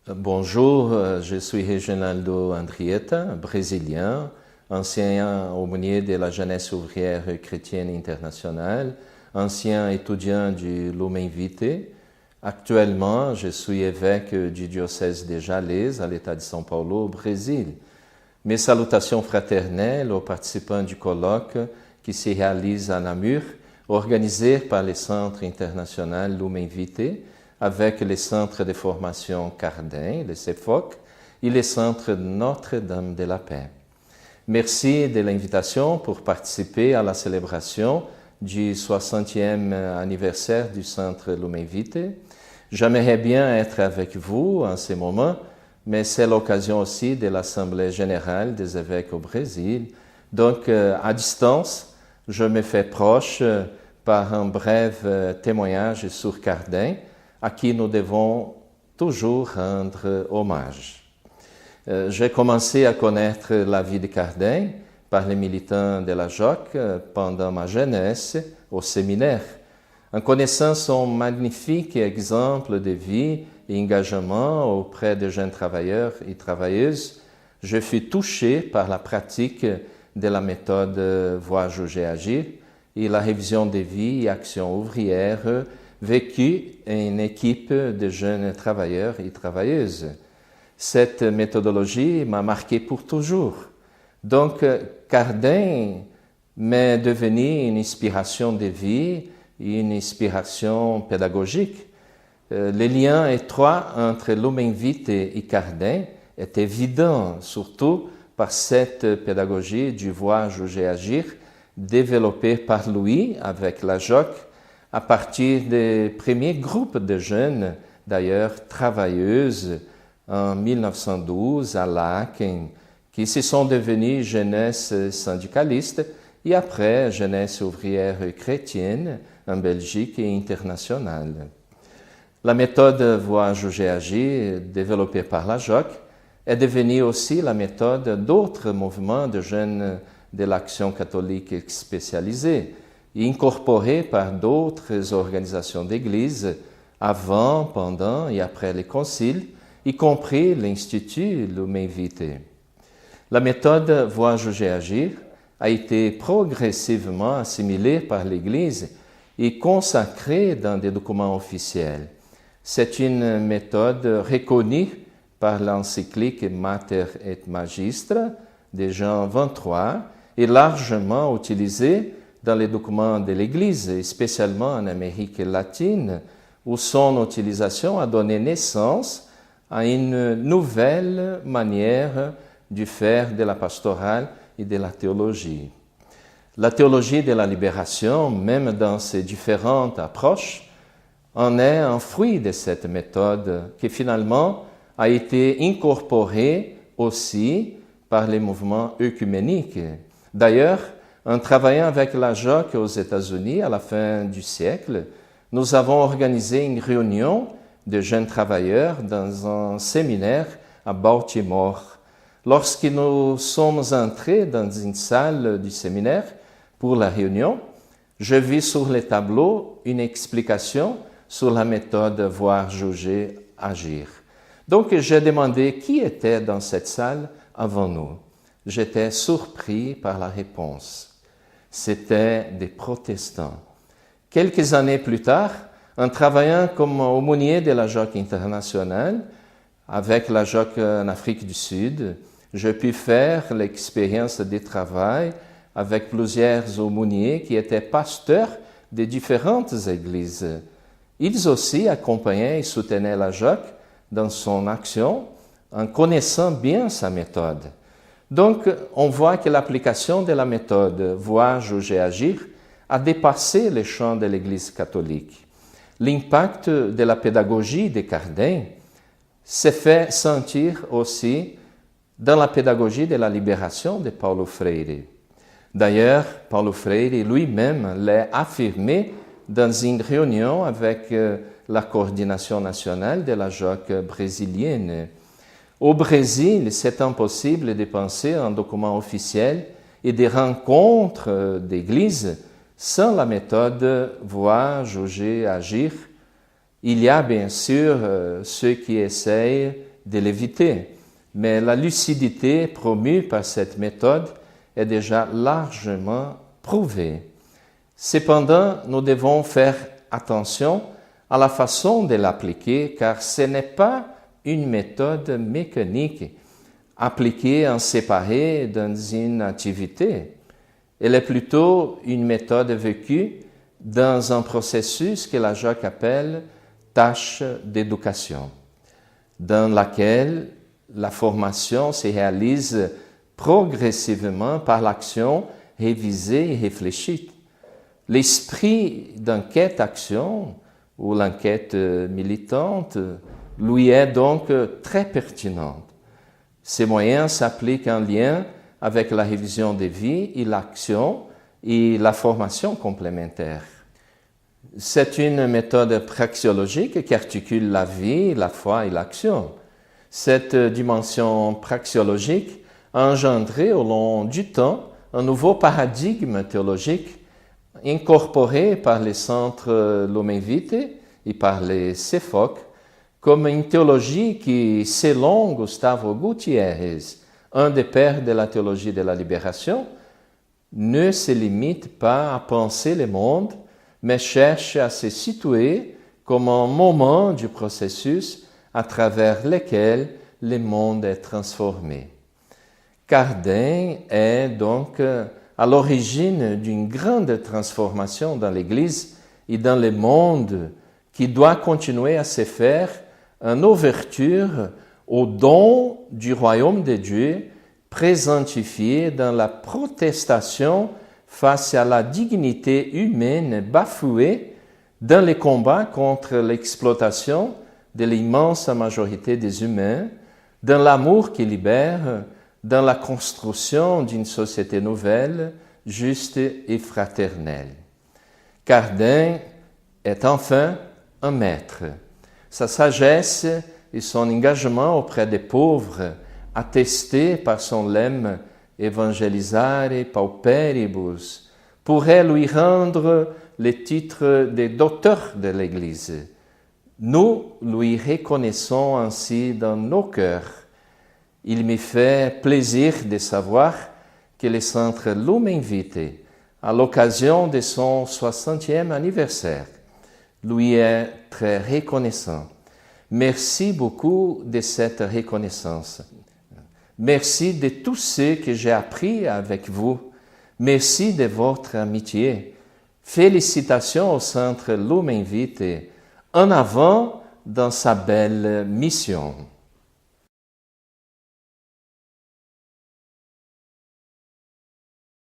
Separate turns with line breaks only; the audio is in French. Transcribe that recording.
Bonjour, je suis Reginaldo Andrietta, brésilien, ancien aumônier de la Jeunesse ouvrière chrétienne internationale, ancien étudiant du Lumen Vitae. Actuellement, je suis évêque du diocèse de Jales, à l'État de São Paulo, au Brésil. Mes salutations fraternelles aux participants du colloque qui se réalise à Namur, organisé par le Centre international Lumen Vitae, avec le Centre de formation Cardin, le CEFOC, et le Centre Notre-Dame de la Paix. Merci de l'invitation pour participer à la célébration du 60e anniversaire du Centre Lumen Vitae. J'aimerais bien être avec vous en ce moment, mais c'est l'occasion aussi de l'Assemblée générale des évêques au Brésil. Donc, à distance, je me fais proche par un bref témoignage sur Cardin, à qui nous devons toujours rendre hommage. J'ai commencé à connaître la vie de Cardin par les militants de la JOC pendant ma jeunesse au séminaire. En connaissant son magnifique exemple de vie et engagement auprès de jeunes travailleurs et travailleuses, je fus touché par la pratique de la méthode Voir, Juger, Agir et la révision des vies et actions ouvrières vécues en équipe de jeunes travailleurs et travailleuses. Cette méthodologie m'a marqué pour toujours. Donc, Cardin m'est devenu une inspiration de vie, une inspiration pédagogique. Le lien étroit entre Lumen Vitae et Cardin est évident, surtout par cette pédagogie du Voir, Juger, Agir, développée par lui avec la JOC, à partir des premiers groupes de jeunes, d'ailleurs travailleuses, en 1912 à Laeken, qui se sont devenus jeunesse syndicaliste et après jeunesse ouvrière chrétienne en Belgique et internationale. La méthode Voir, Juger, Agir, développée par la JOC, est devenue aussi la méthode d'autres mouvements de jeunes de l'Action catholique spécialisée, et incorporée par d'autres organisations d'Église avant, pendant et après les conciles, y compris l'Institut Lumen Vitae. La méthode Voir, Juger, Agir a été progressivement assimilée par l'Église et consacrée dans des documents officiels. C'est une méthode reconnue par l'encyclique Mater et Magistra de Jean XXIII et largement utilisée dans les documents de l'Église, spécialement en Amérique latine, où son utilisation a donné naissance à une nouvelle manière de faire de la pastorale et de la théologie. La théologie de la libération, même dans ses différentes approches, en est un fruit de cette méthode qui finalement a été incorporée aussi par les mouvements œcuméniques. D'ailleurs, en travaillant avec la JOC aux États-Unis à la fin du siècle, nous avons organisé une réunion de jeunes travailleurs dans un séminaire à Baltimore. Lorsque nous sommes entrés dans une salle du séminaire pour la réunion, je vis sur les tableaux une explication sur la méthode Voir, Juger, Agir. Donc j'ai demandé qui était dans cette salle avant nous. J'étais surpris par la réponse. C'était des protestants. Quelques années plus tard, en travaillant comme aumônier de la JOC internationale, avec la JOC en Afrique du Sud, j'ai pu faire l'expérience de travail avec plusieurs aumôniers qui étaient pasteurs de différentes églises. Ils aussi accompagnaient et soutenaient la JOC dans son action en connaissant bien sa méthode. Donc, on voit que l'application de la méthode Voir, Juger, Agir a dépassé les champs de l'Église catholique. L'impact de la pédagogie de Cardin s'est fait sentir aussi dans la pédagogie de la libération de Paulo Freire. D'ailleurs, Paulo Freire lui-même l'a affirmé dans une réunion avec la coordination nationale de la JOC brésilienne. Au Brésil, c'est impossible de penser un document officiel et des rencontres d'église sans la méthode Voir, Juger, Agir. Il y a bien sûr ceux qui essayent de l'éviter. Mais la lucidité promue par cette méthode est déjà largement prouvée. Cependant, nous devons faire attention à la façon de l'appliquer, car ce n'est pas une méthode mécanique appliquée en séparé dans une activité. Elle est plutôt une méthode vécue dans un processus que la Jacques appelle tâche d'éducation, dans laquelle la formation se réalise progressivement par l'action révisée et réfléchie. L'esprit d'enquête-action ou l'enquête militante lui est donc très pertinent. Ces moyens s'appliquent en lien avec la révision des vies et l'action et la formation complémentaire. C'est une méthode praxiologique qui articule la vie, la foi et l'action. Cette dimension praxiologique a engendré au long du temps un nouveau paradigme théologique incorporé par les centres Lumen Vitae et par les CEFOC comme une théologie qui, selon Gustavo Gutiérrez, un des pères de la théologie de la libération, ne se limite pas à penser le monde, mais cherche à se situer comme un moment du processus à travers lequel le monde est transformé. Cardin est donc à l'origine d'une grande transformation dans l'Église et dans le monde qui doit continuer à se faire en ouverture au don du royaume de Dieu présentifié dans la protestation face à la dignité humaine bafouée dans les combats contre l'exploitation de l'immense majorité des humains, dans l'amour qui libère, dans la construction d'une société nouvelle, juste et fraternelle. Cardin est enfin un maître. Sa sagesse et son engagement auprès des pauvres, attestés par son lemme « Evangelisare pauperibus », pourraient lui rendre le titre de docteur de l'Église. Nous lui reconnaissons ainsi dans nos cœurs. Il me fait plaisir de savoir que le Centre Lumen Vitae, à l'occasion de son 60e anniversaire, lui est très reconnaissant. Merci beaucoup de cette reconnaissance. Merci de tout ce que j'ai appris avec vous. Merci de votre amitié. Félicitations au Centre Lumen Vitae, en avant dans sa belle mission.